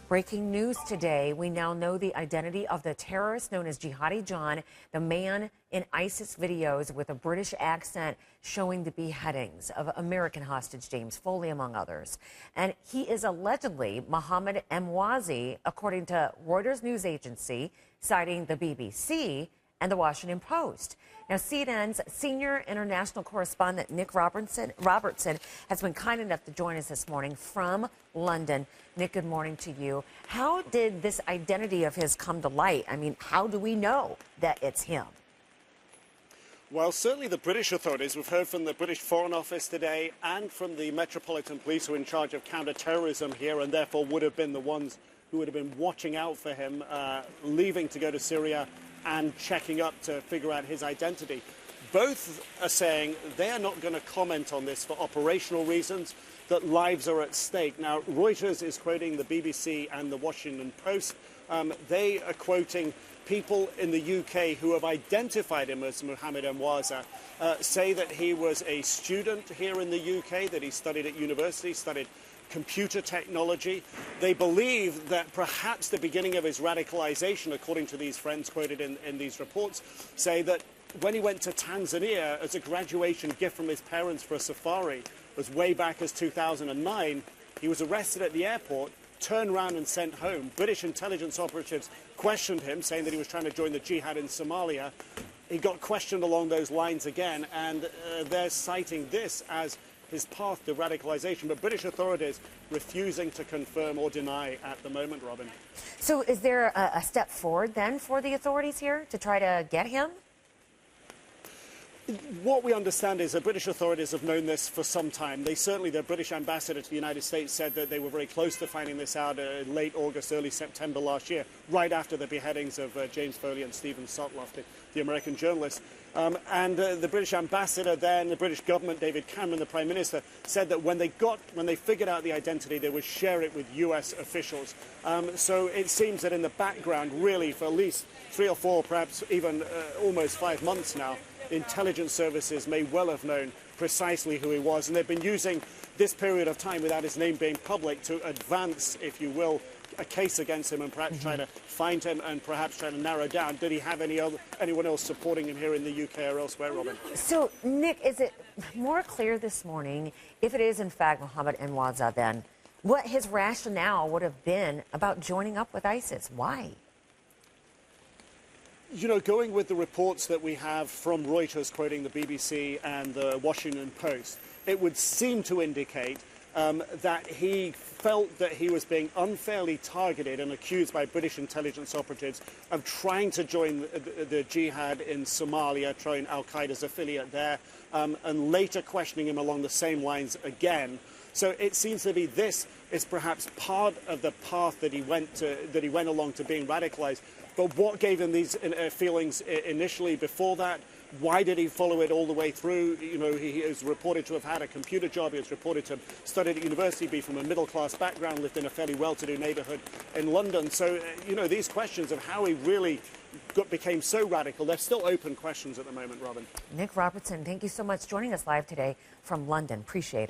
Breaking news today. We now know the identity of the terrorist known as Jihadi John, the man in ISIS videos with a British accent showing the beheadings of American hostage James Foley, among others. And he is allegedly Mohammed Emwazi, according to Reuters news agency, citing the BBC and the Washington Post. Now, CNN's senior international correspondent Nick Robertson has been kind enough to join us this morning from London. Nick, good morning to you. How did this identity of his come to light? I mean, how do we know that it's him? Well, certainly the British authorities, we've heard from the British Foreign Office today and from the Metropolitan Police, who are in charge of counter-terrorism here and therefore would have been the ones who would have been watching out for him, leaving to go to Syria and checking up to figure out his identity. Both are saying they are not going to comment on this for operational reasons, that lives are at stake. Now, Reuters is quoting the BBC and the Washington Post. They are quoting people in the UK who have identified him as Mohammed Emwazi, say that he was a student here in the UK, that he studied at university, studied computer technology. They believe that perhaps the beginning of his radicalization, according to these friends quoted in these reports, say that when he went to Tanzania as a graduation gift from his parents for a safari, as way back as 2009, he was arrested at the airport, turned around and sent home. British intelligence operatives questioned him, saying that he was trying to join the jihad in Somalia. He got questioned along those lines again, and they're citing this as his path to radicalization, but British authorities refusing to confirm or deny at the moment, Robin. So is there a step forward then for the authorities here to try to get him? What we understand is that British authorities have known this for some time. The British ambassador to the United States said that they were very close to finding this out in late August, early September last year, right after the beheadings of James Foley and Stephen Sotloff, the American journalist. The British ambassador then, the British government, David Cameron, the Prime Minister, said that when they figured out the identity, they would share it with US officials. So it seems that in the background, really, for at least 3 or 4, perhaps even almost 5 months now, intelligence services may well have known precisely who he was, and they've been using this period of time without his name being public to advance, if you will, a case against him and perhaps try to find him and perhaps try to narrow down, did he have anyone else supporting him here in the UK or elsewhere, Robin? So, Nick, is it more clear this morning, if it is in fact Mohammed Emwazi, then what his rationale would have been about joining up with ISIS? Why? You know, going with the reports that we have from Reuters quoting the BBC and the Washington Post, it would seem to indicate that he felt that he was being unfairly targeted and accused by British intelligence operatives of trying to join the jihad in Somalia, trying Al-Qaeda's affiliate there, and later questioning him along the same lines again. So it seems to be this is perhaps part of the path that he went along to being radicalized. But what gave him these feelings initially before that? Why did he follow it all the way through? You know, he is reported to have had a computer job. He was reported to have studied at university, be from a middle-class background, lived in a fairly well-to-do neighborhood in London. So, you know, these questions of how he really became so radical, they're still open questions at the moment, Robin. Nick Robertson, thank you so much for joining us live today from London. Appreciate it.